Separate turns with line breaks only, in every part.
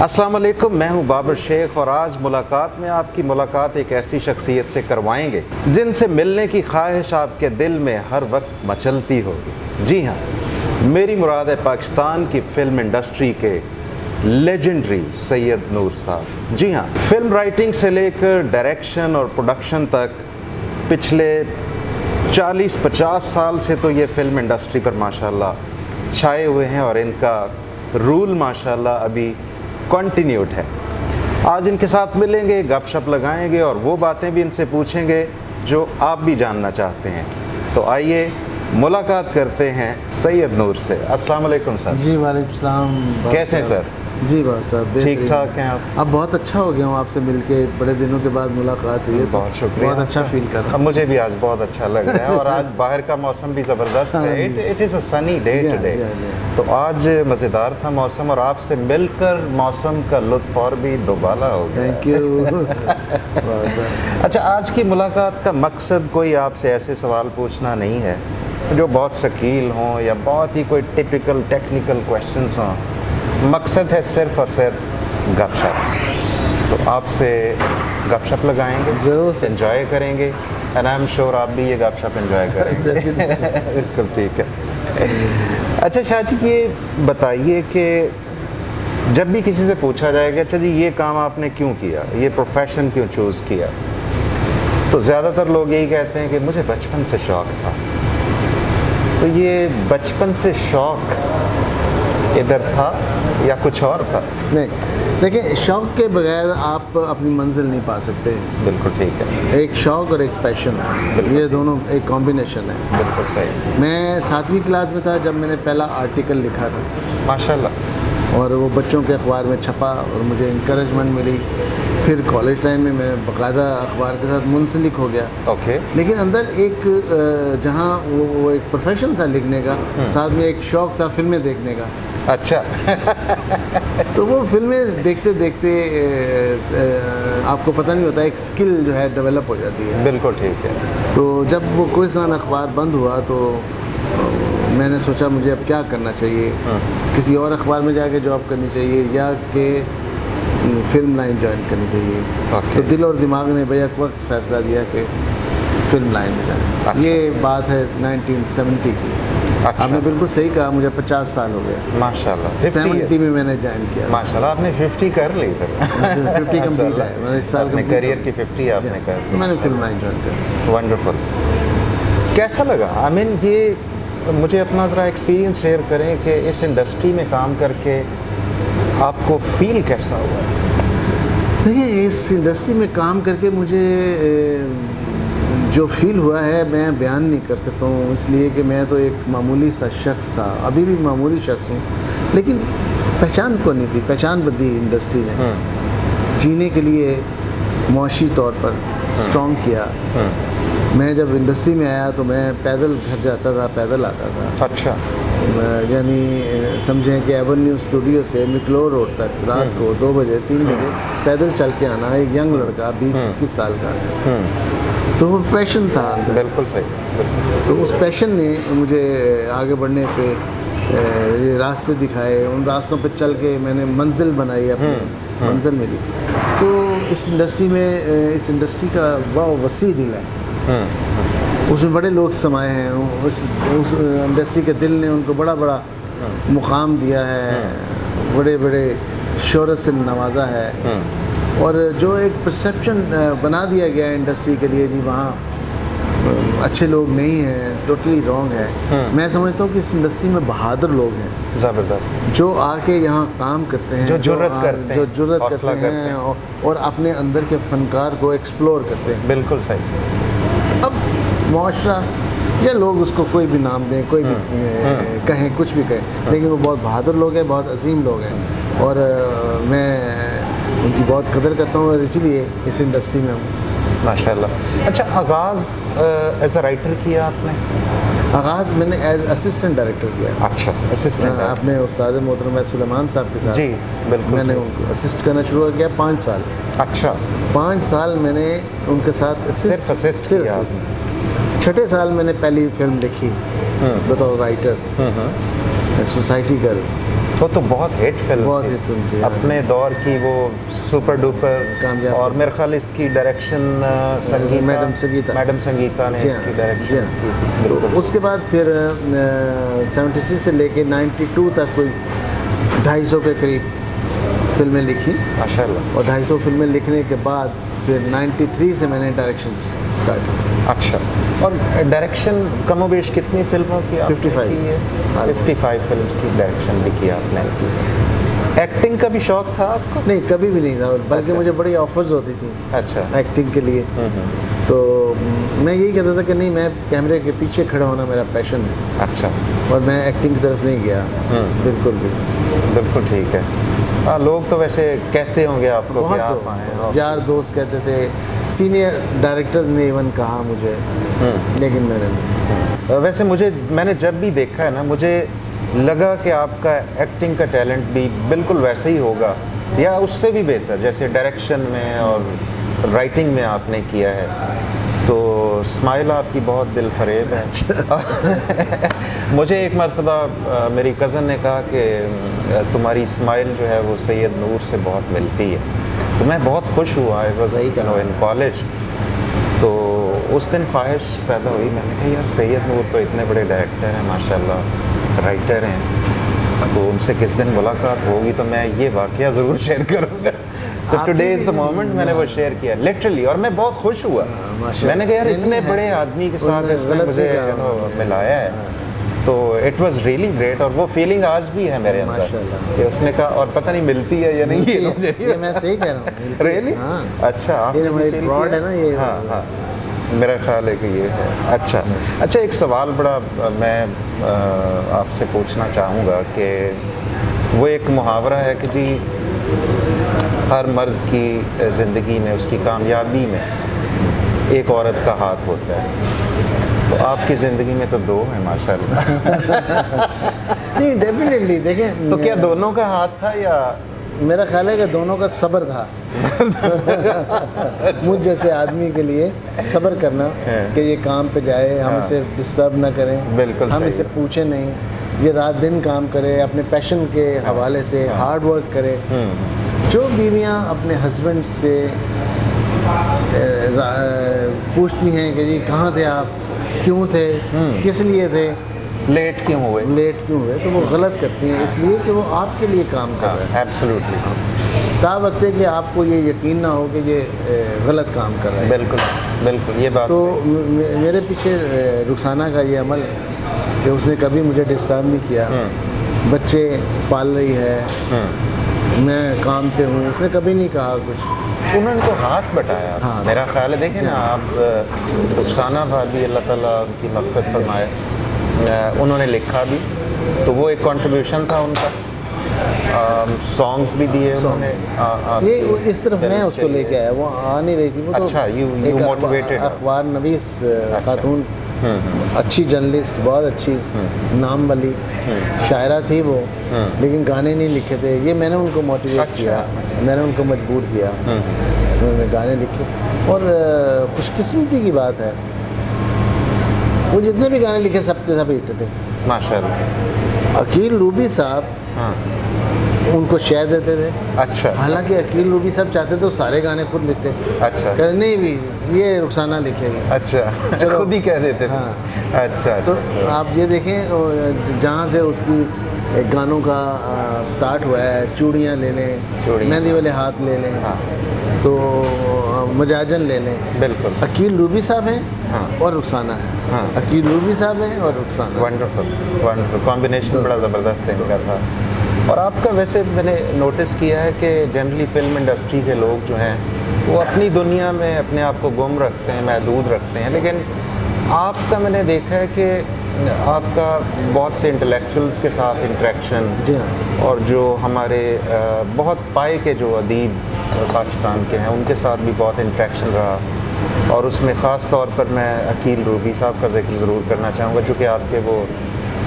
अस्सलाम वालेकुम, मैं हूं बाबर शेख और आज मुलाकात में आपकी मुलाकात एक ऐसी शख्सियत से करवाएंगे जिनसे मिलने की ख्वाहिश आपके दिल में हर वक्त मचलती होगी। जी हाँ, मेरी मुराद है पाकिस्तान की फिल्म इंडस्ट्री के लेजेंडरी सैयद नूर साहब। जी हाँ, फिल्म राइटिंग से लेकर डायरेक्शन और प्रोडक्शन तक पिछले 40-50 साल से तो ये फिल्म इंडस्ट्री पर माशाल्लाह छाए हुए हैं और इनका रूल माशाल्लाह अभी कंटिन्यूड है। आज इनके साथ मिलेंगे, गपशप लगाएंगे और वो बातें भी इनसे पूछेंगे जो आप भी जानना चाहते हैं। तो आइए मुलाकात करते हैं सैयद नूर से। अस्सलाम वालेकुम सर।
जी वालेकुम सलाम।
कैसे हैं सर?
जी बाबा साहब
ठीक ठाक हैं आप?
अब बहुत अच्छा हो गया हूँ, आपसे मिलके बड़े दिनों के बाद मुलाकात हुई है।
बहुत शुक्रिया।
बहुत अच्छा फील कर रहा
हूँ। मुझे भी आज बहुत अच्छा लग रहा है और आज बाहर का मौसम भी ज़बरदस्त है। It is a sunny day today. तो आज मज़ेदार था मौसम और आपसे मिलकर मौसम का लुत्फ़ और भी दोबाला हो गया।
Thank you.
अच्छा, आज की मुलाकात का मकसद कोई आपसे ऐसे सवाल पूछना नहीं है जो बहुत शकील हों या बहुत ही कोई टिपिकल टेक्निकल क्वेश्चंस हों। मकसद है सिर्फ़ और सिर्फ गपशप। तो आपसे गपशप लगाएंगे,
ज़रूर से
एंजॉय करेंगे एंड आई एम श्योर आप भी ये गपशप एंजॉय करेंगे। बिल्कुल ठीक है। अच्छा शाह जी, ये बताइए कि जब भी किसी से पूछा जाएगा अच्छा जी ये काम आपने क्यों किया, ये प्रोफेशन क्यों चूज़ किया, तो ज़्यादातर लोग यही कहते हैं कि मुझे बचपन से शौक़ था। तो ये बचपन से शौक़ इधर था या कुछ और था?
नहीं, देखिए शौक़ के बगैर आप अपनी मंजिल नहीं पा सकते।
बिल्कुल ठीक है।
एक शौक़ और एक पैशन, ये दोनों एक कॉम्बिनेशन है।
बिल्कुल सही।
मैं 7वीं क्लास में था जब मैंने पहला आर्टिकल लिखा था
माशाल्लाह,
और वो बच्चों के अखबार में छपा और मुझे इंकरेजमेंट मिली। फिर कॉलेज टाइम में मैं बाकायदा अखबार के साथ मुंसलिक हो गया।
ओके।
लेकिन अंदर एक जहाँ वो एक प्रोफेशन था लिखने का, साथ में एक शौक़ था फिल्में देखने का।
अच्छा।
तो वो फिल्में देखते देखते आपको पता नहीं होता, एक स्किल जो है डेवलप हो जाती है।
बिल्कुल ठीक है।
तो जब वो कोहिस्तान अखबार बंद हुआ तो मैंने सोचा मुझे अब क्या करना चाहिए, किसी और अखबार में जाके जॉब करनी चाहिए या कि फिल्म लाइन ज्वाइन करनी चाहिए। तो दिल और दिमाग ने बैक वक्त फ़ैसला दिया कि फिल्म लाइन में जाए।
अच्छा।
ये बात है 1970 की।
अच्छा।
आपने बिल्कुल सही कहा, मुझे 50 साल हो गए
माशाल्लाह।
70 में मैंने ज्वाइन किया।
माशाल्लाह, आपने 50 कर ली फिर।
50 कंप्लीट है, मतलब इस साल
अपने करियर की 50 आपने कर ली।
मैंने फिल्म लाइन ज्वाइन कर।
वंडरफुल। कैसा लगा? आई मीन ये मुझे अपना ज़रा एक्सपीरियंस शेयर करें कि इस इंडस्ट्री में काम करके आपको फील कैसा हुआ?
देखिए, इस इंडस्ट्री में काम करके मुझे जो फील हुआ है मैं बयान नहीं कर सकता हूँ, इसलिए कि मैं तो एक मामूली सा शख्स था, अभी भी मामूली शख्स हूँ, लेकिन पहचान को नहीं थी। पहचान बदी इंडस्ट्री ने जीने के लिए मुआशी तौर पर स्ट्रॉन्ग किया। मैं जब इंडस्ट्री में आया तो मैं पैदल घर जाता था, पैदल आता था।
अच्छा।
यानी समझें कि एवेन्यू स्टूडियो से मिकलोर रोड तक रात को 2 बजे 3 बजे पैदल चल के आना, एक यंग लड़का 20-21 साल का। तो वो पैशन था अंदर।
बिल्कुल सही।
तो उस पैशन ने मुझे आगे बढ़ने पे रास्ते दिखाए, उन रास्तों पे चल के मैंने मंजिल बनाई, अपनी मंजिल मिली। तो इस इंडस्ट्री में, इस इंडस्ट्री का बहुत वसी दिल है, उसमें बड़े लोग समाये हैं। उस इंडस्ट्री के दिल ने उनको बड़ा बड़ा मुकाम दिया है, बड़े बड़े शोहरत से नवाजा है। और जो एक परसेप्शन बना दिया गया है इंडस्ट्री के लिए, जी वहाँ अच्छे लोग नहीं हैं, टोटली रॉन्ग है। मैं समझता हूँ कि इस इंडस्ट्री में बहादुर लोग हैं
ज़बरदस्त,
जो आके यहाँ काम करते हैं,
जो जुर्रत करते हैं
और अपने अंदर के फनकार को एक्सप्लोर करते हैं।
बिल्कुल सही।
अब मुआशरा या लोग उसको कोई भी नाम दें, कोई भी कहें, कुछ भी कहें, लेकिन वो बहुत बहादुर लोग हैं, बहुत अजीम लोग हैं और मैं उनकी बहुत कदर करता हूँ और इसीलिए इस इंडस्ट्री में हूँ।
माशाल्लाह। अच्छा, आगाज़ एज अ राइटर किया आपने?
आगाज़ मैंने एज असिस्टेंट डायरेक्टर किया।
अच्छा, असिस्टेंट।
अपने उस्ताद मोहतरम सुलेमान साहब के साथ।
जी बिल्कुल।
मैंने उनको असिस्ट करना शुरू किया 5 साल।
अच्छा।
5 साल मैंने उनके साथ
सिर्फ असिस्ट किया।
6ठे साल मैंने पहली फिल्म लिखी बतौर राइटर, सोसाइटी गर्ल।
वो तो बहुत हिट फिल्म
बहुत
थी।
हिट फिल्म थी, हाँ।
अपने दौर की वो सुपर डुपर
कामयाब।
और मेरे ख्याल इसकी डायरेक्शन मैडम संगीता ने
जी
इसकी
हाँ, जी
डायरेक्शन
हाँ।
की थी।
तो उसके बाद फिर 76 से लेके 92 तक कोई 250 के करीब फिल्में लिखी,
माशाल्लाह।
और 250 फिल्में लिखने के बाद फिर 93 से मैंने डायरेक्शन स्टार्ट किया।
अच्छा, और डायरेक्शन कमोबेश कितनी फिल्मों की आपने
55
की है?
हाँ।
55 फिल्म्स की डायरेक्शन भी की आपने। एक्टिंग का भी शौक था आपको?
नहीं, कभी भी नहीं था, बल्कि
अच्छा।
मुझे बड़ी ऑफर्स होती थी
अच्छा।
एक्टिंग के लिए। तो मैं यही कहता था कि नहीं, मैं कैमरे के पीछे खड़ा होना मेरा पैशन है,
अच्छा,
और मैं एक्टिंग की तरफ नहीं गया बिल्कुल भी।
बिल्कुल ठीक है। हाँ, लोग तो वैसे कहते होंगे आपको कि
बहुत
आप आए
तो यार दोस्त कहते थे, सीनियर डायरेक्टर्स ने इवन कहा मुझे, लेकिन मैंने नहीं।
वैसे मैंने जब भी देखा है ना, मुझे लगा कि आपका एक्टिंग का टैलेंट भी बिल्कुल वैसे ही होगा या उससे भी बेहतर, जैसे डायरेक्शन में और राइटिंग में आपने किया है। तो स्माइल आपकी बहुत दिल फरेब है। मुझे एक मरतबा मेरी कज़न ने कहा कि तुम्हारी स्माइल जो है वो सैयद नूर से बहुत मिलती है। तो मैं बहुत खुश हुआ, आई वाज इन कॉलेज। तो उस दिन ख्वाहिश पैदा हुई, मैंने कहा यार सैयद नूर तो इतने बड़े डायरेक्टर हैं माशाल्लाह, राइटर हैं, तो उनसे किस दिन मुलाकात होगी तो मैं ये वाक़या ज़रूर शेयर करूँगा। तो टुडे इज़ द मोमेंट मैंने वो शेयर किया लिटरली, और मैं बहुत खुश हुआ। मैंने कहा यार इतने बड़े आदमी के साथ इसने मुझे मिलाया है, तो इट वाज रियली ग्रेट। और वो फीलिंग आज भी है मेरे अंदर कि उसने कहा, और पता नहीं मिलती है या नहीं,
ये मैं सही कह रहा हूँ।
रियली?
हाँ।
अच्छा,
ये हमारी ब्रॉड है ना ये।
हाँ हाँ, मेरा ख्याल है कि ये है। अच्छा अच्छा, एक सवाल बड़ा मैं आपसे पूछना चाहूँगा कि वो एक मुहावरा है कि जी हर मर्द की ज़िंदगी में, उसकी कामयाबी में एक औरत का हाथ होता है, तो आपकी ज़िंदगी में तो दो हैं माशाल्लाह।
नहीं, डेफिनेटली देखें,
तो क्या दोनों का हाथ था या?
मेरा ख्याल है कि दोनों का सब्र था। मुझ जैसे आदमी के लिए सब्र करना कि ये काम पे जाए, हम इसे डिस्टर्ब ना करें,
बिल्कुल
हम
सही
इसे
है।
पूछे नहीं, ये रात दिन काम करे, अपने पैशन के हवाले से हार्ड वर्क करे। जो बीवियां अपने हस्बैंड से पूछती हैं कि जी कहाँ थे आप, क्यों थे, किस लिए थे,
लेट क्यों हुए?
लेट क्यों हुए, तो वो गलत करती हैं, इसलिए कि वो आपके लिए काम कर रहे हैं।
एब्सोल्युटली।
ता वक्त है कि आपको ये यकीन ना हो कि ये गलत काम कर रहा है।
बिल्कुल बिल्कुल, ये बात
तो
सही।
मेरे पीछे रुखसाना का ये अमल कि उसने कभी मुझे डिस्टर्ब नहीं किया, बच्चे पाल रही है, मैं काम पे हूँ, उसने कभी नहीं कहा कुछ।
उन्होंने तो हाथ बटाया।
हाँ।
मेरा ख्याल है, देखें ना आप, रुखसाना भाभी अल्लाह ताला उनकी मग़फ़िरत फरमाए, उन्होंने लिखा भी, तो वो एक कंट्रीब्यूशन था उनका। सॉन्ग्स भी दिए उन्होंने।
ये इस तरफ मैं उसको लेके आया, वो आ नहीं रही थी वो।
अच्छा,
तो
you
एक
motivated।
अखबार नवीस खातून, अच्छी जर्नलिस्ट, बहुत अच्छी नाम वाली शायरा थी वो, लेकिन गाने नहीं लिखे थे। ये मैंने उनको मोटिवेट
अच्छा,
किया, मैंने उनको मजबूर किया, उन्होंने गाने लिखे। और खुशकिस्मती की बात है, वो जितने भी गाने लिखे सबके सब हिट थे
माशाल्लाह।
अकील रूबी साहब
हाँ।
उनको शेयर देते थे।
अच्छा
हालांकि अकील रूबी साहब चाहते तो सारे गाने खुद लिखते,
अच्छा
कहते नहीं भी ये रुखसाना लिखेगी।
अच्छा, खुद ही कह देते थे।
हाँ।
अच्छा,
तो आप ये देखें, जहाँ से उसकी गानों का स्टार्ट हुआ है, चूड़ियाँ ले लें,
चूड़ियाँ,
मेहंदी वाले हाथ ले लें,
हाँ।
तो मजाजन ले लें,
बिल्कुल।
अकील रूबी साहब हैं
हाँ।
और रुखसाना है।
हाँ।
अकील रूबी साहब हैं और रुखसाना।
वंडरफुल वंडरफुल कॉम्बिनेशन बड़ा ज़बरदस्त इनका था। और आपका वैसे मैंने नोटिस किया है कि जनरली फिल्म इंडस्ट्री के लोग जो हैं वो अपनी दुनिया में अपने आप को गुम रखते हैं, महदूद रखते हैं, लेकिन आपका मैंने देखा है कि आपका बहुत से इंटेलेक्चुअल्स के साथ इंटरेक्शन,
जी हाँ।
और जो हमारे बहुत पाए के जो अदीब पाकिस्तान के हैं उनके साथ भी बहुत इंटरेक्शन रहा। और उसमें ख़ास तौर पर मैं अकील रूबी साहब का जिक्र ज़रूर करना चाहूँगा, जो कि आपके वो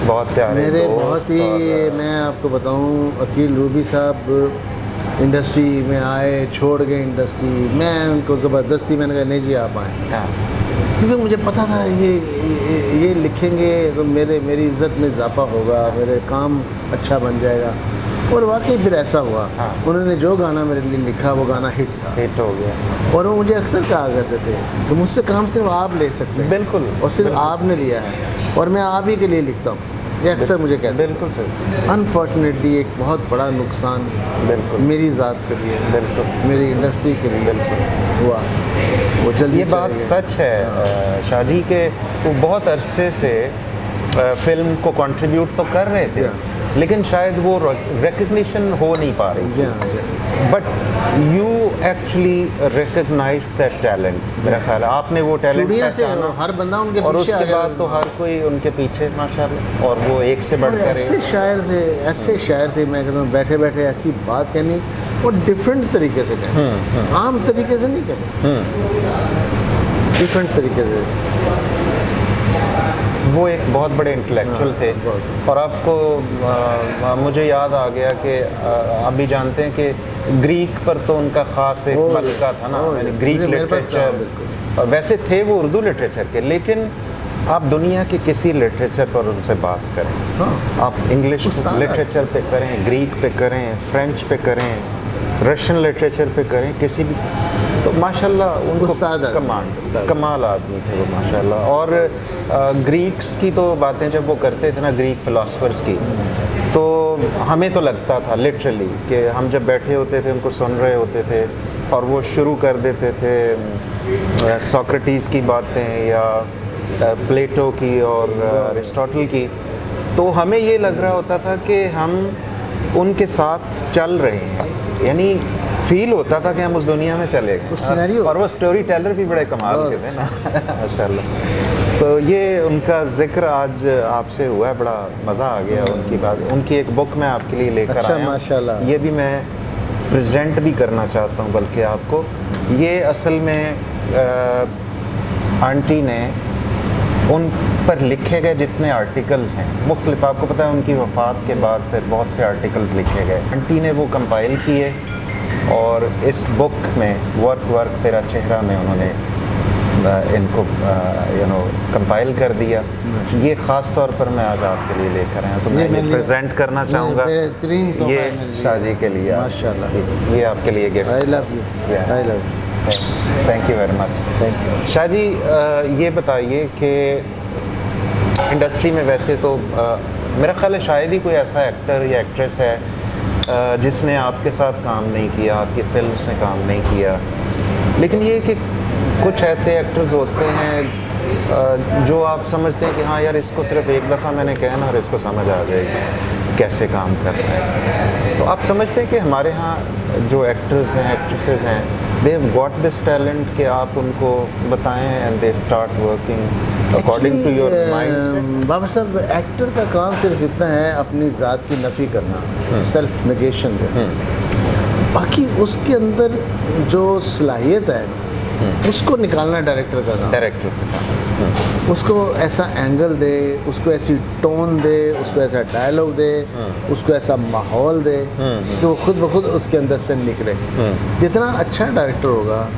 बहुत प्यारे
मेरे
दोस्त
बहुत ही,
और
मैं आपको बताऊं, अकील रूबी साहब इंडस्ट्री में आए, छोड़ गए इंडस्ट्री। मैं उनको ज़बरदस्ती, मैंने कहा नहीं जी आप आएँ,
हाँ,
क्योंकि मुझे पता था ये लिखेंगे तो मेरी इज़्ज़त में इजाफा होगा, मेरे काम अच्छा बन जाएगा। और वाकई फिर ऐसा हुआ।
हाँ।
उन्होंने जो गाना मेरे लिए लिखा वो गाना हिट था,
हिट हो गया।
और वो मुझे अक्सर कहा करते थे कि मुझसे काम सिर्फ आप ले सकते हैं,
बिल्कुल,
और सिर्फ आपने लिया है, और मैं आप ही के लिए लिखता हूँ। ये अक्सर मुझे कहते हैं।
बिल्कुल सही।
अनफॉर्चुनेटली एक बहुत बड़ा नुकसान
बिल्कुल
मेरी ज़ात के लिए,
बिल्कुल
मेरी इंडस्ट्री के लिए हुआ। वो जल्दी
ये बात
चले गए।
सच है शाहजी के वो बहुत अरसे से फिल्म को कंट्रीब्यूट तो कर रहे थे, लेकिन शायद वो रिकग्निशन हो नहीं पा रही।
जी हाँ, जी हाँ।
But you actually recognize that talent. मेरा ख्याल है आपने वो टैलेंट
स्टूडियो से
पहचाना,
हर बंदा उनके
और
पीछे आ
उसके
गया।
बाद तो हर कोई उनके पीछे माशाल्लाह, और वो एक से
और
बढ़कर
ऐसे
एक।
शायर थे मैं कहता हूँ, बैठे बैठे ऐसी बात कहनी और डिफरेंट तरीके से कहनी, आम तरीके से नहीं कहनी, डिफरेंट तरीके से।
वो एक बहुत बड़े इंटेलेक्चुअल थे।
बहुत।
और आपको मुझे याद आ गया कि आप भी जानते हैं कि ग्रीक पर तो उनका ख़ास एक
ओह,
मलका था ना,
ओह,
यानी
यस।
ग्रीक
मेरे पास था,
लिटरेचर। और वैसे थे वो उर्दू लिटरेचर के, लेकिन आप दुनिया के किसी लिटरेचर पर उनसे बात करें,
हाँ।
आप इंग्लिश
उस्ताद।
लिटरेचर पे करें, ग्रीक पे करें, फ्रेंच पे करें, रशियन लिटरेचर पे करें, किसी भी, तो माशाल्लाह उनको
उस्ताद आदमी।
कमाल आदमी थे वो माशाल्लाह। और ग्रीक्स की तो बातें जब वो करते थे ना, ग्रीक फिलोसफर्स की, तो हमें तो लगता था लिटरली कि हम जब बैठे होते थे उनको सुन रहे होते थे, और वो शुरू कर देते थे सोक्रेटिस की बातें या प्लेटो की और अरिस्टोटल की, तो हमें ये लग रहा होता था कि हम उनके साथ चल रहे हैं, यानी फील होता था कि हम उस दुनिया में चले गए।
उस सिनेरियो।
और वो स्टोरी टेलर भी बड़े कमाल के थे ना माशाल्लाह। तो ये उनका जिक्र आज आपसे हुआ है, बड़ा मज़ा आ गया उनकी बात। उनकी एक बुक मैं आपके लिए लेकर
अच्छा,
आया हूं।
माशाल्लाह।
ये भी मैं प्रेजेंट भी करना चाहता हूँ बल्कि आपको। ये असल में आंटी ने उन पर लिखे गए जितने आर्टिकल्स हैं मुख्तलिफ, आपको पता है उनकी वफ़ात के बाद फिर बहुत से आर्टिकल्स लिखे गए, आंटी ने वो कंपाइल किए, और इस बुक में वर्क तेरा चेहरा में उन्होंने इनको कंपाइल कर दिया। ये ख़ास तौर पर मैं आज आपके लिए लेकर आया, तो मैं ये प्रेजेंट करना चाहूँगा।
बेहतरीन तोहफा
ये
है मेरे लिए।
शादी के लिए
माशाल्लाह।
ये आपके लिए gift.
I love you,
Yeah.
I love you,
thank you very much.
Thank you.
Shah ji, ये बताइए कि इंडस्ट्री में वैसे तो मेरा ख्याल है शायद ही कोई ऐसा एक्टर या एक्ट्रेस है जिसने आपके साथ काम नहीं किया, आपकी फिल्म्स में काम नहीं किया, लेकिन ये कि कुछ ऐसे एक्टर्स होते हैं जो आप समझते हैं कि हाँ यार, इसको सिर्फ एक दफ़ा मैंने कहना और इसको समझ आ जाएगी कैसे काम करना है। तो आप समझते हैं कि हमारे यहाँ जो एक्टर्स हैं, एक्ट्रेसेस हैं, they have got this talent कि आप उनको बताएं and they start working according to your mind.
Babar साहब, एक्टर का काम सिर्फ इतना है अपनी ज़ात की नफ़ी करना, सेल्फ नेगेशन है। बाकी उसके अंदर जो सलाहियत है उसको निकालना डायरेक्टर का काम।
डायरेक्टर
उसको ऐसा एंगल दे, उसको ऐसी टोन दे, उसको ऐसा डायलॉग दे, उसको ऐसा माहौल दे कि वो खुद ब खुद उसके अंदर से निकले। जितना अच्छा डायरेक्टर होगा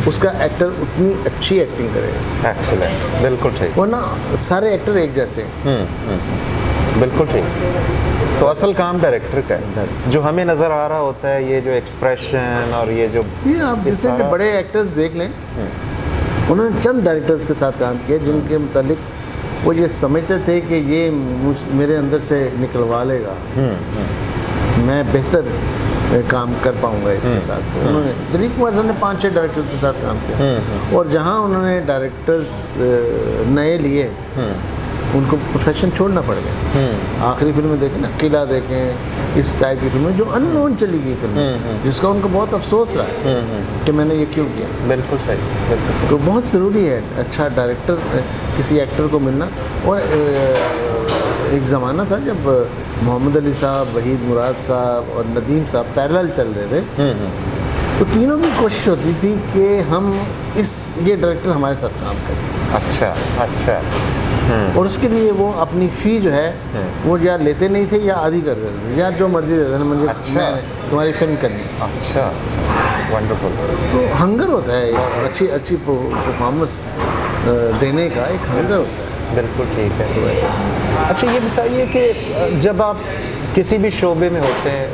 उसका एक्टर उतनी अच्छी एक्टिंग करेगा।
एक्सीलेंट, बिल्कुल ठीक।
वरना सारे एक्टर एक जैसे हैं।
बिल्कुल ठीक। तो असल काम डायरेक्टर का है, जो हमें नज़र आ रहा होता है, ये जो एक्सप्रेशन और ये जो
ये आप जितने भी बड़े एक्टर्स देख लें, उन्होंने चंद डायरेक्टर्स के साथ काम किया जिनके मुतालिक वो ये समझते थे कि ये मेरे अंदर से निकलवा लेगा, मैं बेहतर काम कर पाऊंगा इसके साथ। तो उन्होंने दिलीप कुमार साहब ने 5-6 डायरेक्टर्स के साथ काम किया, और जहाँ उन्होंने डायरेक्टर्स नए लिए उनको प्रोफेशन छोड़ना पड़ गया। आखिरी फिल्में देखें ना, किला देखें, इस टाइप की फिल्में जो अननोन चली गई फिल्में, जिसका उनको बहुत अफसोस रहा है कि मैंने ये क्यों किया।
बिल्कुल सही, बिल्कुल सही।
तो बहुत ज़रूरी है अच्छा डायरेक्टर किसी एक्टर को मिलना। और एक ज़माना था जब मोहम्मद अली साहब, वहीद मुराद साहब और नदीम साहब पैरेलल चल रहे थे, तो तीनों की कोशिश होती थी कि हम ये डायरेक्टर हमारे साथ काम करें।
अच्छा अच्छा।
और उसके लिए वो अपनी फ़ी जो है वो या लेते नहीं थे या आधी कर देते थे, या जो मर्ज़ी देते थे, मुझे
अच्छा।
तुम्हारी फिल्म करनी।
अच्छा, वंडरफुल।
तो हंगर होता है एक अच्छी परफॉर्मेंस देने का, एक हंगर होता है।
बिल्कुल ठीक है। तो ऐसा अच्छा, ये बताइए कि जब आप किसी भी शोबे में होते हैं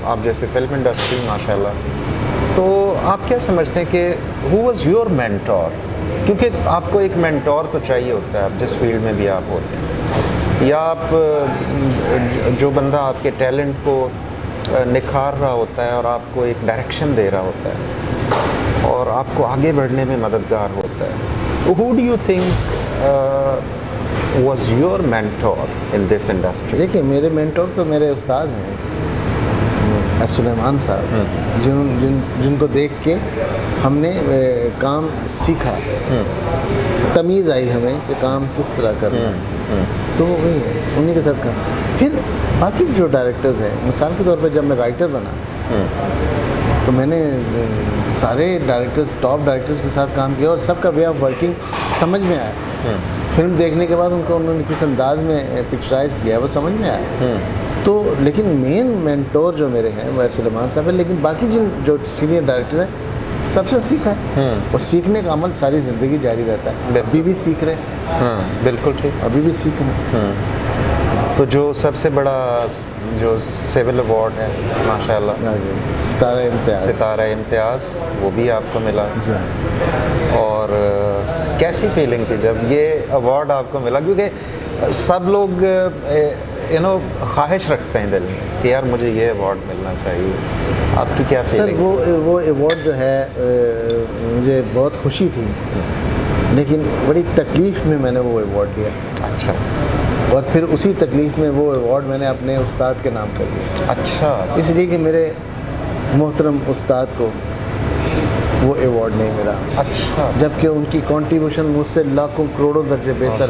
आप जैसे फिल्म इंडस्ट्री माशाल्लाह, तो आप क्या समझते हैं कि हु वाज योर मेंटोर? क्योंकि आपको एक मेंटोर तो चाहिए होता है, आप जिस फील्ड में भी आप होते हैं, या आप जो बंदा आपके टैलेंट को निखार रहा होता है और आपको एक डायरेक्शन दे रहा होता है और आपको आगे बढ़ने में मददगार होता है, who do you think was your mentor in this industry?
देखिए, मेरे मेंटोर तो मेरे उस्ताद हैं, सुलेमान साहब, जिनको देख के हमने काम सीखा, तमीज़ आई हमें कि काम किस तरह करना है, तो वही है, उन्हीं के साथ काम। फिर बाकी जो डायरेक्टर्स हैं, मिसाल के तौर पर जब मैं राइटर बना तो मैंने सारे डायरेक्टर्स, टॉप डायरेक्टर्स के साथ काम किया और सबका वे ऑफ वर्किंग समझ में आया। फिल्म देखने के बाद उन्होंने किस अंदाज में पिक्चराइज किया वो समझ में आया। तो लेकिन मेन मेंटोर जो मेरे हैं वह सुलेमान साहब है, लेकिन बाकी जो सीनियर डायरेक्टर्स हैं सबसे सीखा है, और सीखने का अमल सारी ज़िंदगी जारी रहता है। अभी भी सीख रहे हैं।
बिल्कुल ठीक।
अभी भी सीख रहे हैं।
तो जो सबसे बड़ा जो सिविल अवार्ड है माशाल्लाह, सितारा इम्तियाज़, वो भी आपको मिला, और कैसी फीलिंग थी जब ये अवार्ड आपको मिला? क्योंकि सब लोग ख्वाहिश रखते हैं दिल में कि यार मुझे ये अवार्ड मिलना चाहिए, आपकी क्या फीलिंग?
सर वो अवार्ड जो है मुझे बहुत खुशी थी, लेकिन बड़ी तकलीफ़ में मैंने वो अवार्ड लिया।
अच्छा।
और फिर उसी तकलीफ़ में वो अवार्ड मैंने अपने उस्ताद के नाम कर दिया।
अच्छा।
इसलिए कि मेरे मोहतरम उस्ताद को वो अवार्ड नहीं मिला।
अच्छा।
जबकि उनकी कंट्रीब्यूशन मुझसे लाखों करोड़ों दर्जे बेहतर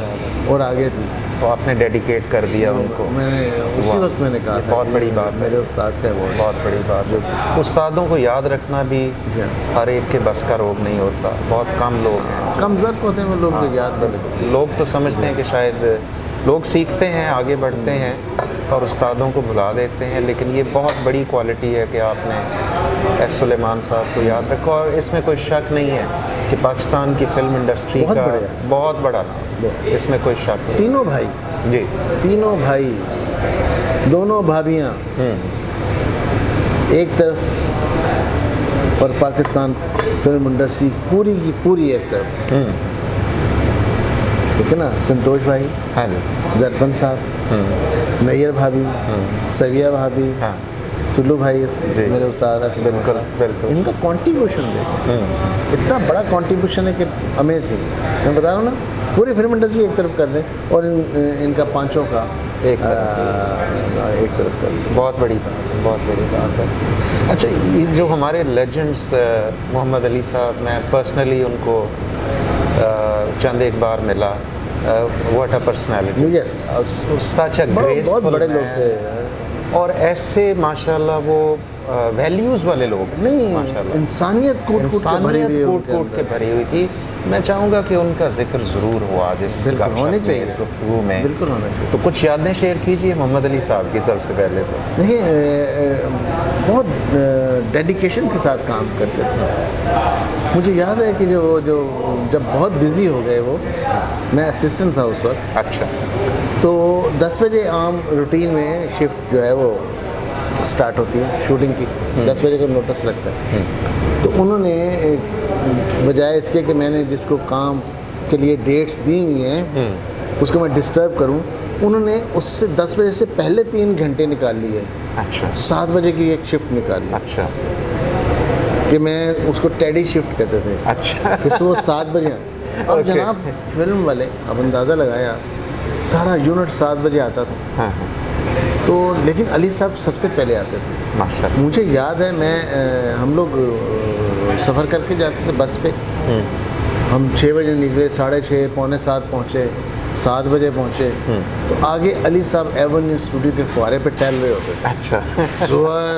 और आगे थी।
तो आपने डेडिकेट कर दिया उनको?
मैंने उसी वक्त मैंने कहा था,
बहुत बड़ी बात,
मेरे उस्ताद का अवार्ड
बहुत बड़ी बात है। उस्तादों को याद रखना भी हर एक के बस का रोग नहीं होता, बहुत कम लोग हैं,
कम ज़र्फ होते हैं वो लोग जो याद नहीं।
लोग तो समझते हैं कि शायद लोग सीखते हैं, आगे बढ़ते हैं और उस्तादों को भुला देते हैं, लेकिन ये बहुत बड़ी क्वालिटी है कि आपने एस सुलेमान साहब को याद रखा। और इसमें कोई शक नहीं है कि पाकिस्तान की फिल्म इंडस्ट्री का बहुत बड़ा नाम, इसमें कोई शक नहीं।
तीनों भाई
जी,
तीनों भाई, दोनों भाभियाँ एक तरफ और पाकिस्तान फिल्म इंडस्ट्री पूरी की पूरी एक तरफ, ठीक है ना। संतोष भाई,
हाँ जी,
दर्पण साहब, नैयर भाभी, सविया भाभी,
हाँ,
सुल्लू भाई, मेरे उस्ताद,
बिल्कुल बिल्कुल,
इनका कंट्रीब्यूशन देखो, इतना बड़ा कंट्रीब्यूशन है कि अमेजिंग। मैं बता रहा हूँ ना, पूरी फिल्म इंडस्ट्री एक तरफ कर दें और इनका पांचों का एक तरफ कर दें।
बहुत बड़ी बात है, बहुत बड़ी बात है। अच्छा, ये जो हमारे लेजेंड्स मोहम्मद अली साहब, मैं पर्सनली उनको चंद एक बार मिला, what a personality, such a graceful,
बहुत बड़े लोग थे
और ऐसे माशाल्लाह वो वैल्यूज़ वाले लोग
नहीं,
माशाल्लाह,
इंसानियत कूट
कूट के भरी हुई थी। मैं चाहूँगा कि उनका जिक्र ज़रूर हो आज इस गुफ्तगू में,
बिल्कुल होना चाहिए।
तो कुछ यादें शेयर कीजिए मोहम्मद अली साहब की सबसे पहले। तो
देखिए, बहुत डेडिकेशन के साथ काम करते थे। मुझे याद है कि जो जब बहुत बिज़ी हो गए वो, मैं असिस्टेंट था उस वक्त।
अच्छा।
तो 10 बजे आम रूटीन में शिफ्ट जो है वो स्टार्ट होती है शूटिंग की, 10 बजे का नोटिस लगता है। तो उन्होंने बजाय इसके कि मैंने जिसको काम के लिए डेट्स दी हुई हैं उसको मैं डिस्टर्ब करूं, उन्होंने उससे 10 बजे से पहले 3 घंटे निकाल लिए।
अच्छा।
7 बजे की एक शिफ्ट निकाल ली।
अच्छा।
कि मैं उसको टेडी शिफ्ट कहते थे।
अच्छा।
कि सुबह 7 बजे अब
Okay.
जनाब फिल्म वाले, अब अंदाज़ा लगाया, सारा यूनिट 7 बजे आता था।
हाँ हाँ।
तो लेकिन अली साहब सबसे पहले आते थे
माशाल्लाह।
मुझे याद है, हम लोग सफ़र करके जाते थे बस पे। हम 6 बजे निकले, 6:30 पौने 7 पहुँचे, 7 बजे पहुँचे। तो आगे अली साहब एवेन्यू स्टूडियो के फुहारे पे टहल रहे होते थे।
अच्छा।
सुअर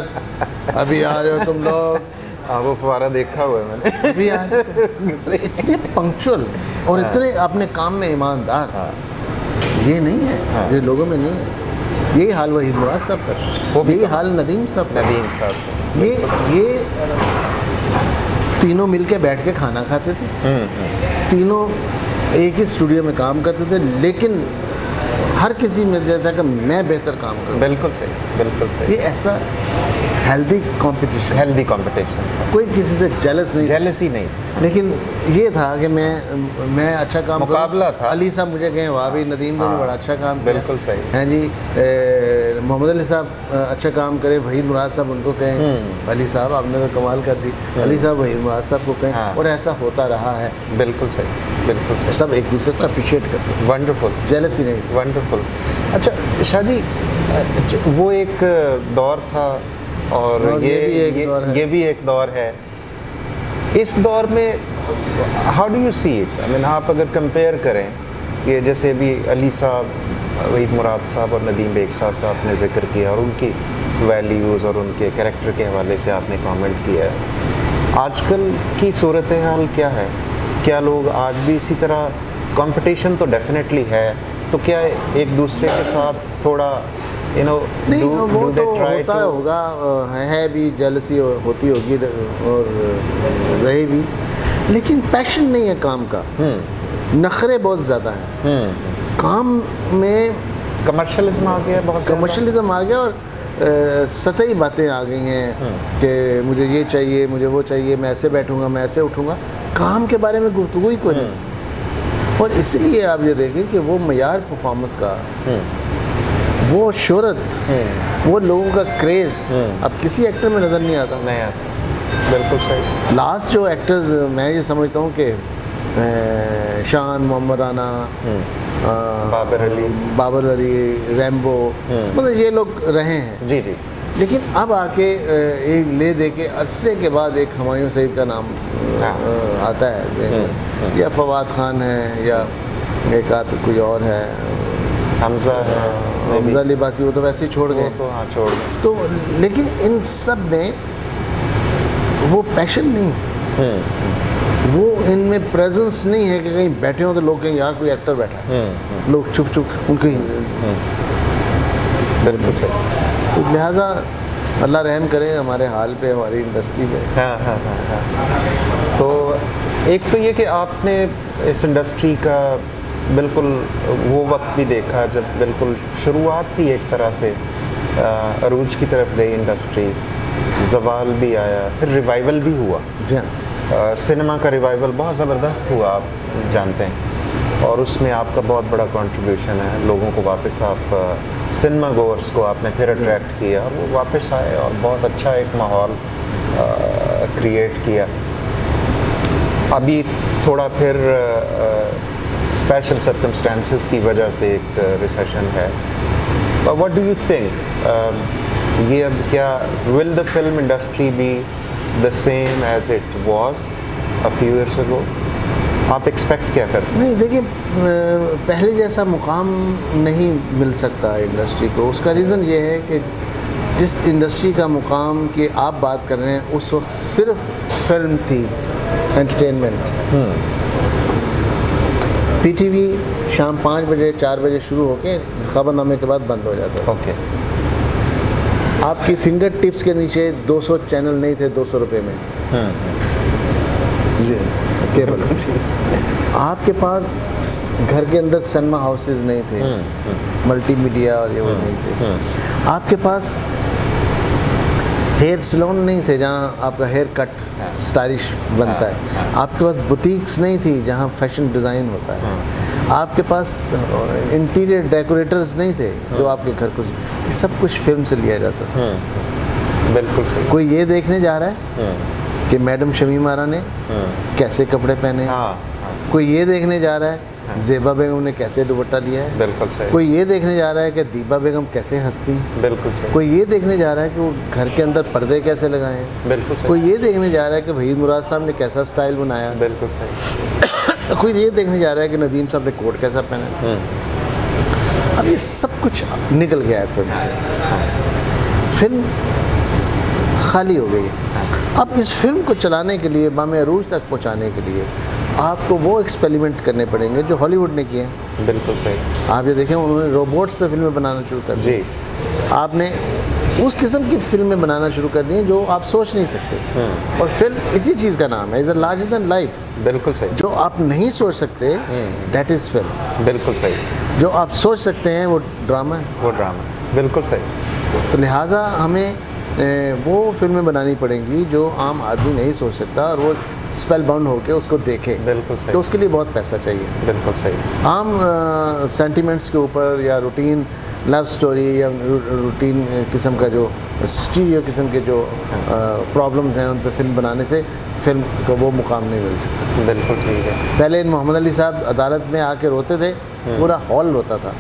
अभी आ रहे हो तुम लोग?
हाँ, वो फुहारा देखा हुआ है मैंने।
अभी आ रहे हो। इतने पंक्चुअल और इतने अपने काम में ईमानदार। ये नहीं है, ये लोगों में नहीं है। यही हाल वहीद मुराद साहब का, यही हाल नदीम साहब का। ये तीनों मिलके बैठ के खाना खाते थे, तीनों एक ही स्टूडियो में काम करते थे, लेकिन हर किसी में जाता है कि मैं बेहतर काम करूँ।
बिल्कुल सही, बिल्कुल
ये
सही।
ऐसा हेल्दी कंपटीशन,
हेल्दी कंपटीशन,
कोई किसी से जेलस नहीं,
जेलसी नहीं।
लेकिन ये था कि मैं अच्छा काम करूं।
मुकाबला था।
अली साहब मुझे कहें वाह भाई नदीम ने भी बड़ा अच्छा काम किया।
बिल्कुल सही।
हैं जी, मोहम्मद अली साहब अच्छा काम करें, वहीद मुराद साहब उनको कहें अली साहब आपने तो कमाल कर दी, अली साहब वहीद मुराद साहब को कहें।
हाँ।
और ऐसा होता रहा है,
बिल्कुल सही, बिल्कुल सही।
सब एक दूसरे को अप्रिशिएट करते थे,
वंडरफुल,
जेलसी नहीं थी।
वंडरफुल। अच्छा शादी, वो एक दौर था और
ये भी एक दौर है।
ये भी एक दौर है। इस दौर में how do you see it? I mean आप अगर कंपेयर करें, ये जैसे भी अली साहब, वहीद मुराद साहब और नदीम बेग साहब का आपने जिक्र किया और उनकी वैल्यूज़ और उनके कैरेक्टर के हवाले से आपने कमेंट किया है, आजकल की सूरत हाल क्या है? क्या लोग आज भी इसी तरह, कंपटीशन तो डेफिनेटली है, तो क्या एक दूसरे के साथ थोड़ा
नहीं वो तो होता होगा, है भी, जेलसी होती होगी और रहे भी, लेकिन पैशन नहीं है काम का। नखरे बहुत ज़्यादा है काम में,
कमर्शलिज्म आ गया है बहुत ज़्यादा।
कमर्शलिज्म आ गया और सतही बातें आ गई हैं कि मुझे ये चाहिए, मुझे वो चाहिए, मैं ऐसे बैठूंगा, मैं ऐसे उठूंगा, काम के बारे में गुफ्तगू ही कोई नहीं। और इसलिए आप ये देखें कि वो मयार परफॉर्मेंस का, वो शोहरत, वो लोगों का क्रेज़ अब किसी एक्टर में नज़र नहीं आता।
नहीं आता, बिल्कुल सही।
लास्ट जो एक्टर्स मैं ये समझता हूँ कि शान, मोहम्मद राना, बाबर अली, रैम्बो, मतलब ये लोग रहे हैं।
जी जी।
लेकिन अब आके एक ले दे के अरसे के बाद एक हुमायूं सईद का नाम आता है, या फवाद खान है, या एक आध कोई और है,
हमजा है,
हमजा लिबासी, वो तो वैसे ही छोड़ गए।
तो हाँ छोड़ गए।
तो लेकिन इन सब में वो पैशन नहीं है, वो इनमें प्रेजेंस नहीं है कि कहीं बैठे हो तो लोग कहें यार कोई एक्टर बैठा है, लोग चुप चुप उनके
बिल्कुल सही।
तो लिहाजा अल्लाह रहम करे हमारे हाल पे, हमारी इंडस्ट्री पे।
हाँ हाँ हाँ हाँ। तो एक तो ये कि आपने इस इंडस्ट्री का बिल्कुल वो वक्त भी देखा जब बिल्कुल शुरुआत थी, एक तरह से अरूज की तरफ गई इंडस्ट्री, ज़वाल भी आया, फिर रिवाइवल भी हुआ।
जी हाँ।
सिनेमा का रिवाइवल बहुत ज़बरदस्त हुआ, आप जानते हैं, और उसमें आपका बहुत बड़ा कंट्रीब्यूशन है। लोगों को वापस, आप सिनेमा गोअर्स को आपने फिर अट्रैक्ट किया, वो वापस आए और बहुत अच्छा एक माहौल क्रिएट किया। अभी थोड़ा फिर स्पेशल सर्कमस्टेंसेस की वजह से एक रिसेशन है। व्हाट डू यू थिंक, ये अब क्या, will the film industry be the same as it was a few years ago? आप एक्सपेक्ट क्या करते हैं?
नहीं देखिए, पहले जैसा मुकाम नहीं मिल सकता इंडस्ट्री को। उसका रीज़न ये है कि जिस इंडस्ट्री का मुकाम की आप बात कर रहे हैं, उस वक्त सिर्फ फिल्म थी, एंटरटेनमेंट। पीटीवी शाम 5 बजे 4 बजे शुरू होके खबरनामे के बाद बंद हो जाता था।
ओके।
आपकी फिंगर टिप्स के नीचे 200 चैनल नहीं थे 200 रुपये में केबल। आपके पास घर के अंदर सिनेमा हाउसेज नहीं थे, मल्टीमीडिया और ये वो नहीं थे। आपके पास हेयर सैलून नहीं थे जहाँ आपका हेयर कट स्टाइलिश बनता है। आपके पास बुटीक्स नहीं थी जहाँ फैशन डिज़ाइन होता है। आपके पास इंटीरियर डेकोरेटर्स नहीं थे जो आपके घर को, ये सब कुछ फिल्म से लिया जाता था।
बिल्कुल।
कोई ये देखने जा रहा है कि मैडम शमीम आरा ने कैसे कपड़े पहने हैं, कोई ये देखने जा रहा है ज़ेबा बेगम ने कैसे दुपट्टा लिया है,
बिल्कुल सही।
कोई ये देखने जा रहा है कि दीबा बेगम कैसे हंसती,
बिल्कुल सही।
कोई ये देखने जा रहा है कि वो घर के अंदर पर्दे कैसे लगाए हैं,
बिल्कुल सही।
कोई ये देखने जा रहा है कि वहीद मुराद साहब ने कैसा स्टाइल बनाया,
बिल्कुल सही।
कोई ये देखने जा रहा है कि नदीम साहब ने कोट कैसा पहना। अब ये सब कुछ निकल गया है फिल्म से, फिल्म खाली हो गई है। अब इस फिल्म को चलाने के लिए, बामे अरूज तक पहुंचाने के लिए आपको वो एक्सपेरिमेंट करने पड़ेंगे जो हॉलीवुड ने किए हैं।
बिल्कुल सही।
आप ये देखें, उन्होंने रोबोट्स पे फिल्में बनाना शुरू कर दी।
जी।
आपने उस किस्म की फिल्में बनाना शुरू कर दी हैं जो आप सोच नहीं सकते। और फिल्म इसी चीज़ का नाम है, is a larger than life.
बिल्कुल सही।
जो आप नहीं सोच सकते दैट इज़ फिल्म।
बिल्कुल सही।
जो आप सोच सकते हैं वो ड्रामा है।
वो ड्रामा, बिल्कुल सही।
तो लिहाजा हमें वो फिल्में बनानी पड़ेंगी जो आम आदमी नहीं सोच सकता और वो स्पेल बाउंड होकर उसको देखे।
बिल्कुल सही।
तो उसके लिए बहुत पैसा चाहिए।
बिल्कुल सही।
आम सेंटिमेंट्स के ऊपर या रूटीन लव स्टोरी या रूटीन किस्म का जो स्टीरियो किस्म के जो प्रॉब्लम्स हैं उन पर फिल्म बनाने से फिल्म को वो मुकाम नहीं मिल सकता।
बिल्कुल ठीक है।
पहले मोहम्मद अली साहब अदालत में आके रोते थे, पूरा हॉल रोता था,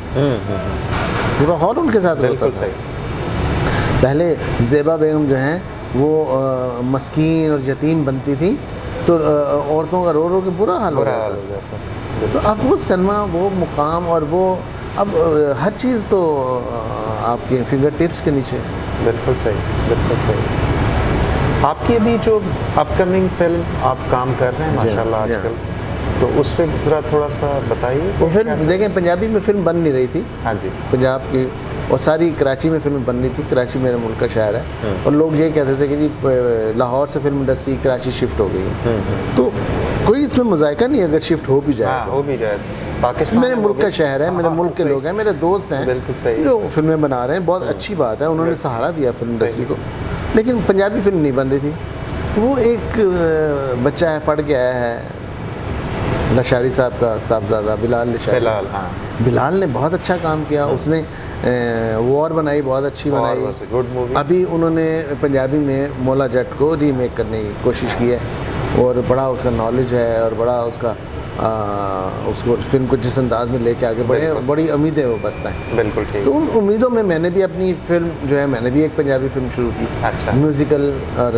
पूरा हॉल उनके साथ रोता
बिल्कुल
था।
सही।
पहले ज़ेबा बेगम जो हैं वो मस्कीन और यतीम बनती थी तो औरतों का रो रो के बुरा हाल हो
बुरा
रहा
हाल
था।
हो जाता।
तो अब वो सिनेमा, वो मुकाम और वो अब हर चीज़ तो आपके फिंगर टिप्स के नीचे।
बिल्कुल सही, बिल्कुल सही। आपकी अभी जो अपकमिंग फिल्म आप काम कर रहे हैं माशाल्लाह
जी हाँ।
आजकल, तो उस पर ज़रा थोड़ा सा बताइए।
वो फिल्म देखें, पंजाबी में फिल्म बन नहीं रही थी,
हाँ जी।
पंजाब की, और सारी कराची में फिल्म बननी थी। कराची मेरे मुल्क का शहर है और लोग ये कहते थे कि जी लाहौर से फिल्म इंडस्ट्री कराची शिफ्ट हो गई है। तो कोई इसमें मजायका नहीं अगर शिफ्ट हो भी जाए।
हाँ, हो भी जाए। पाकिस्तान
मेरे
में
मुल्क
हो
का
भी-
शहर है, मेरे
हाँ,
मुल्क के
सही।
लोग हैं, मेरे दोस्त हैं
बिल्कुल सही।
जो फिल्में बना रहे हैं, बहुत अच्छी बात है, उन्होंने सहारा दिया फिल्म इंडस्ट्री को। लेकिन पंजाबी फिल्म नहीं बन रही थी। वो एक बच्चा है, पढ़ के आया है, लशारी साहब का साहबजादा बिलाल लशारी।
फिलहाल हाँ।
बिलाल ने बहुत अच्छा काम किया। उसने वॉर बनाई, बहुत अच्छी बनाई।
Good movie.
अभी उन्होंने पंजाबी में मौला जट को रीमेक करने की कोशिश की है और बड़ा उसका नॉलेज है और बड़ा उसका उसको फिल्म को जिस अंदाज में लेके आगे बढ़े, बड़ी उम्मीदें वो बसता है।
बिल्कुल ठीक।
तो उन उम्मीदों में मैंने भी अपनी फिल्म जो है, मैंने भी एक पंजाबी फिल्म शुरू की।
अच्छा।
म्यूज़िकल और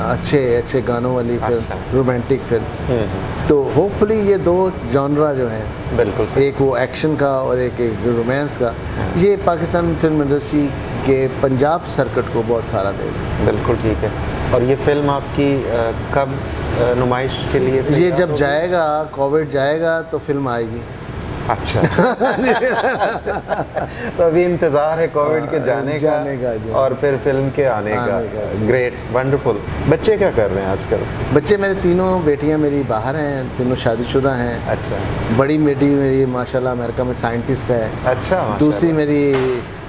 अच्छे अच्छे गानों वाली फिल्म,
अच्छा।
Romantic film. तो होपफुली ये दो जॉनरा जो हैं,
बिल्कुल सही।
एक वो एक्शन का और एक रोमांस का, ये पाकिस्तान फिल्म इंडस्ट्री के पंजाब सर्किट को बहुत सहारा देगा।
बिल्कुल ठीक है। और ये फिल्म आपकी कब नुमाइश के लिए
ये
तैयार
जब
होगी?
जाएगा, कोविड जाएगा तो फिल्म आएगी।
अच्छा। अच्छा। तो अभी इंतज़ार है कोविड के जाने का
जो।
और फिर फिल्म के आने का। Great, wonderful. बच्चे क्या कर रहे हैं आजकल?
बच्चे मेरे तीनों बेटियां मेरी बाहर हैं, तीनों शादीशुदा हैं।
अच्छा।
बड़ी बेटी मेरी माशाल्लाह अमेरिका में साइंटिस्ट है।
अच्छा, माशाल्लाह।
दूसरी मेरी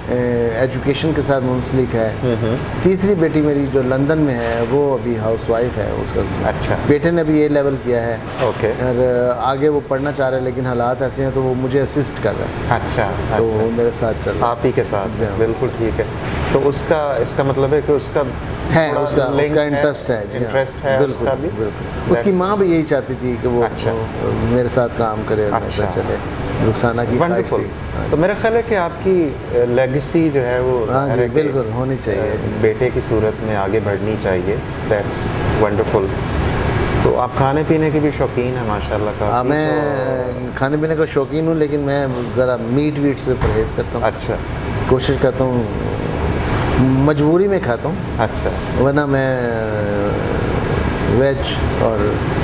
एजुकेशन के साथ मुंसलिक है। तीसरी बेटी मेरी जो लंदन में है वो अभी हाउसवाइफ है। उसका
अच्छा।
बेटे ने भी ये लेवल किया है
ओके।
और आगे वो पढ़ना चाह रहा है, लेकिन हालात ऐसे हैं तो वो मुझे असिस्ट कर रहा है।
अच्छा।
तो वो मेरे साथ चल रहा
आप ही के साथ।
जी हाँ।
बिल्कुल ठीक है। तो उसका इसका मतलब है कि उसका
है,
थोड़ा
उसका
link
उसका इंटरेस्ट है। जी हाँ।
इंटरेस्ट है
बिल्कुल,
उसका भी।
बिल्कुल। उसकी माँ भी यही चाहती थी कि वो
अच्छा।
वो मेरे साथ काम करे और मेरे साथ
अच्छा।
चले। रुखसाना की ख्वाहिश
वंडरफुल।
थी।
तो मेरा ख्याल है कि आपकी लेगेसी जो है वो
हाँ
ज़ाहिर
जी,
है कि,
बिल्कुल होनी चाहिए।
बेटे की सूरत में आगे बढ़नी चाहिए। That's wonderful. तो आप खाने पीने के भी शौकीन हैं माशाल्लाह का?
हाँ, मैं खाने पीने का शौकीन हूँ, लेकिन मैं ज़रा मीट वीट से परहेज़ करता हूँ।
अच्छा।
कोशिश करता हूँ, मजबूरी में खाता हूँ,
अच्छा।
वरना मैं वेज और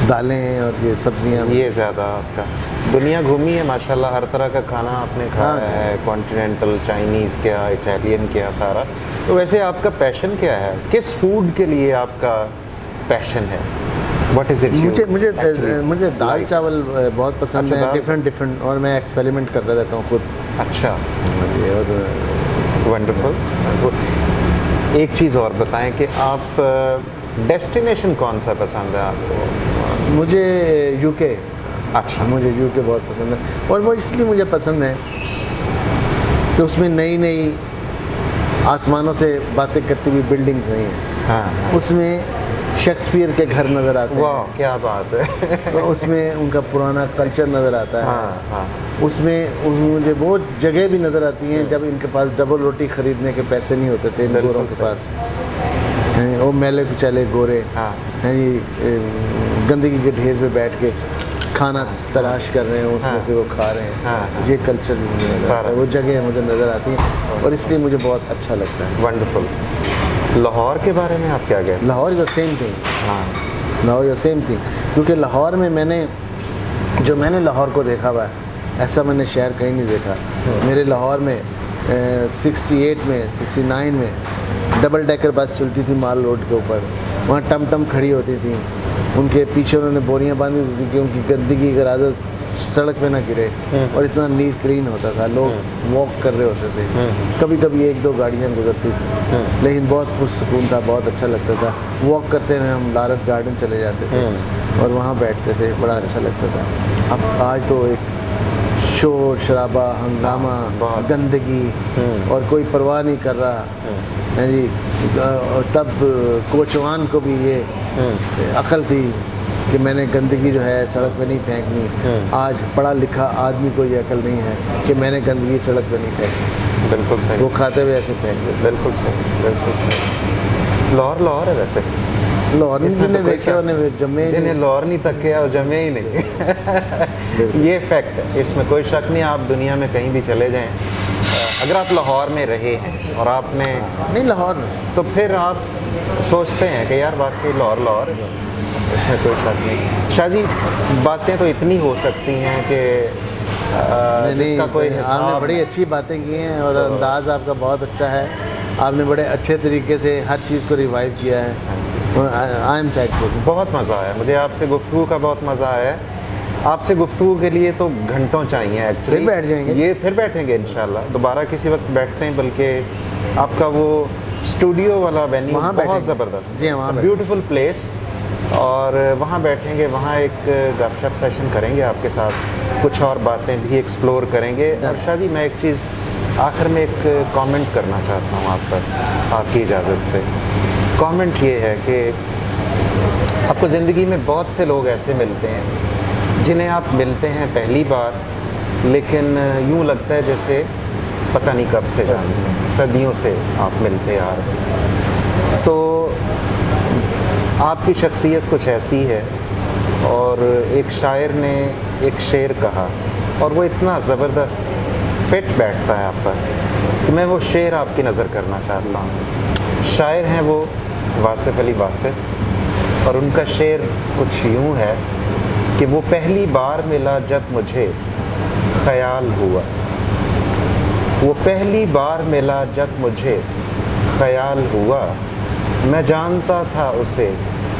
दालें और ये सब्जियाँ।
ये ज़्यादा आपका दुनिया घूमी है माशाल्लाह, हर तरह का खाना आपने खाया
हाँ जी।
है, कॉन्टिनेंटल, चाइनीज़ क्या, इटालियन क्या, सारा। तो वैसे आपका पैशन क्या है? किस फूड के लिए आपका पैशन है? What is it?
मुझे दाल चावल बहुत पसंद
अच्छा,
है,
दाल।
डिफरेंट, और मैं एक्सपेरिमेंट करता रहता हूँ खुद।
अच्छा।
और
वंडरफुल। एक चीज़ और बताएं कि आप डेस्टिनेशन कौन सा पसंद है आपको?
मुझे यूके,
अच्छा।
मुझे यूके बहुत पसंद है, और वो इसलिए मुझे पसंद है कि उसमें नई नई आसमानों से बातें करती हुई बिल्डिंग्स नहीं हैं।
हाँ।
उसमें शेक्सपियर के घर नज़र आते हैं।
वाह, क्या बात है।
तो उसमें उनका पुराना कल्चर नज़र आता है।
हाँ, हाँ।
उसमें मुझे वो जगह भी नज़र आती हैं जब इनके पास डबल रोटी ख़रीदने के पैसे नहीं होते थे इन
बिल्कुल
गोरों के
सही।
पास। हैं, वो मैले कुचले गोरे
हाँ।
हैं जी, गंदगी के ढेर पे बैठ के खाना तलाश कर रहे हैं, उसमें
हाँ।
से वो खा रहे हैं।
हाँ।
ये कल्चर भी मुझे नज़र आता है, वो जगह मुझे नज़र आती हैं और इसलिए मुझे बहुत अच्छा लगता है।
वंडरफुल। लाहौर के बारे में आप क्या कहते हैं?
Lahore is the same thing.
हाँ।
Lahore is the same thing, क्योंकि लाहौर में मैंने लाहौर को देखा हुआ है, ऐसा मैंने शहर कहीं नहीं देखा। मेरे लाहौर में 68 में 69 में डबल डेकर बस चलती थी माल रोड के ऊपर, वहाँ टम खड़ी होती थी, उनके पीछे उन्होंने बोरियां बांधी होती थी कि उनकी गंदगी अगर आदत सड़क पे ना गिरे, और इतना नीट क्लीन होता था, लोग वॉक कर रहे होते थे, कभी कभी 1-2 गाड़ियाँ गुजरती थी, लेकिन बहुत पुरसकून था, बहुत अच्छा लगता था। वॉक करते हुए हम लॉरेंस गार्डन चले जाते थे और वहाँ बैठते थे, बड़ा अच्छा लगता था। अब आज तो एक शोर शराबा, हंगामा, गंदगी, और कोई परवाह नहीं कर रहा है जी। तब कोचवान को भी ये अकल थी कि मैंने गंदगी जो है सड़क पे नहीं फेंकनी। आज पढ़ा लिखा आदमी को ये अकल नहीं है कि मैंने गंदगी सड़क पे नहीं फेंकनी।
बिल्कुल सही।
वो खाते हुए ऐसे फेंक देते।
बिल्कुल सही, बिल्कुल सही। लाहौर है वैसे।
लाहौर जिन्हें देखे उन्हें जमे,
जिन्हें लाहौर नहीं तके और जमे ही नहीं। ये फैक्ट है, इसमें कोई शक नहीं। आप दुनिया में कहीं भी चले जाएं, अगर आप लाहौर में रहे हैं और आपने
नहीं लाहौर,
तो फिर आप सोचते हैं कि यार वाकई लाहौर है, इसमें कोई शक नहीं। शाह जी, बातें तो इतनी हो सकती हैं कि जिसका कोई
आपने
हिसाब।
बड़ी अच्छी बातें की हैं और अंदाज़ आपका बहुत अच्छा है। आपने बड़े अच्छे तरीके से हर चीज़ को रिवाइव किया है। I am thankful.
बहुत मज़ा आया मुझे, आपसे गुफ्तगू का बहुत मज़ा आया। आपसे गुफ्तगू के लिए तो घंटों चाहिए एक्चुअली।
फिर बैठ जाएंगे,
ये फिर बैठेंगे इंशाल्लाह, दोबारा किसी वक्त बैठते हैं। बल्कि आपका वो स्टूडियो वाला वेन्यू
वहाँ
बहुत
बैठेंगे।
ज़बरदस्त,
जी हाँ, वहाँ
ब्यूटीफुल प्लेस, और वहाँ बैठेंगे, वहाँ एक गपशप सेशन करेंगे आपके साथ, कुछ और बातें भी एक्सप्लोर करेंगे। और शाह जी, मैं एक चीज़ आखिर में एक कमेंट करना चाहता हूँ आप पर, आपकी इजाज़त से। कमेंट ये है कि आपको ज़िंदगी में बहुत से लोग ऐसे मिलते हैं जिन्हें आप मिलते हैं पहली बार, लेकिन यूँ लगता है जैसे पता नहीं कब से जानते हैं, सदियों से आप मिलते आ रहे हैं। तो आपकी शख्सियत कुछ ऐसी है, और एक शायर ने एक शेर कहा और वो इतना ज़बरदस्त फिट बैठता है आप पर कि मैं वो शेर आपकी नज़र करना चाहता हूँ। शायर हैं वो वासिफ़ अली वासिफ़, और उनका शेर कुछ यूँ है कि वो पहली बार मिला जब मुझे ख़याल हुआ, वो पहली बार मिला जब मुझे ख़याल हुआ, मैं जानता था उसे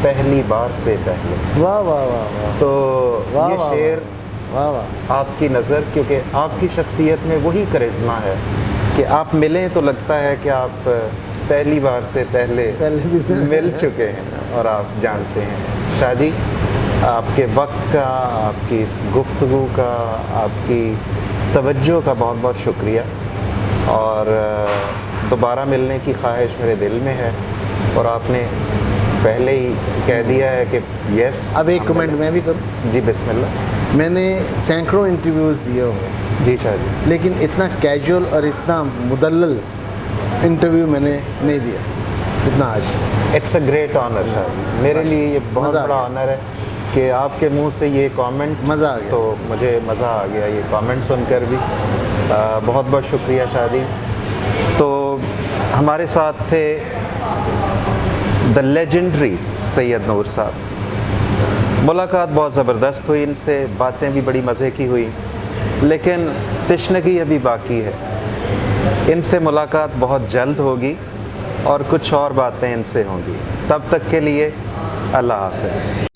पहली बार से पहले।
वाह वाह वाह वाह।
तो
वाह
ये
वाह
शेर
वाह वाह।
आपकी नज़र, क्योंकि आपकी शख्सियत में वही करिश्मा है कि आप मिलें तो लगता है कि आप पहली बार से पहले
भी
मिल चुके हैं और आप जानते हैं। शाह जी, आपके वक्त का, आपकी इस गुफ्तगू का, आपकी तवज्जो का बहुत बहुत शुक्रिया, और दोबारा मिलने की ख्वाहिश मेरे दिल में है, और आपने पहले ही कह दिया है कि यस।
अब एक कमेंट मैं भी करूँ?
जी बिस्मिल्लाह।
मैंने सैकड़ों इंटरव्यूज़ दिए होंगे,
जी शाह जी,
लेकिन इतना कैजुअल और इतना मुदल्लल इंटरव्यू मैंने नहीं दिया इतना आज।
It's a great honour Shah ji, मेरे लिए ये बहुत
मज़ा आ
बड़ा ऑनर है कि आपके मुंह से ये कमेंट,
मज़ा आ गया।
तो मुझे मज़ा आ गया ये कमेंट सुनकर भी। बहुत बहुत शुक्रिया शाह जी। तो हमारे साथ थे द लेजेंडरी सैयद नूर साहब। मुलाकात बहुत ज़बरदस्त हुई इनसे, बातें भी बड़ी मज़े की हुई, लेकिन तशनगी अभी बाकी है। इनसे मुलाकात बहुत जल्द होगी और कुछ और बातें इनसे होंगी। तब तक के लिए अल्लाह हाफ़िज़।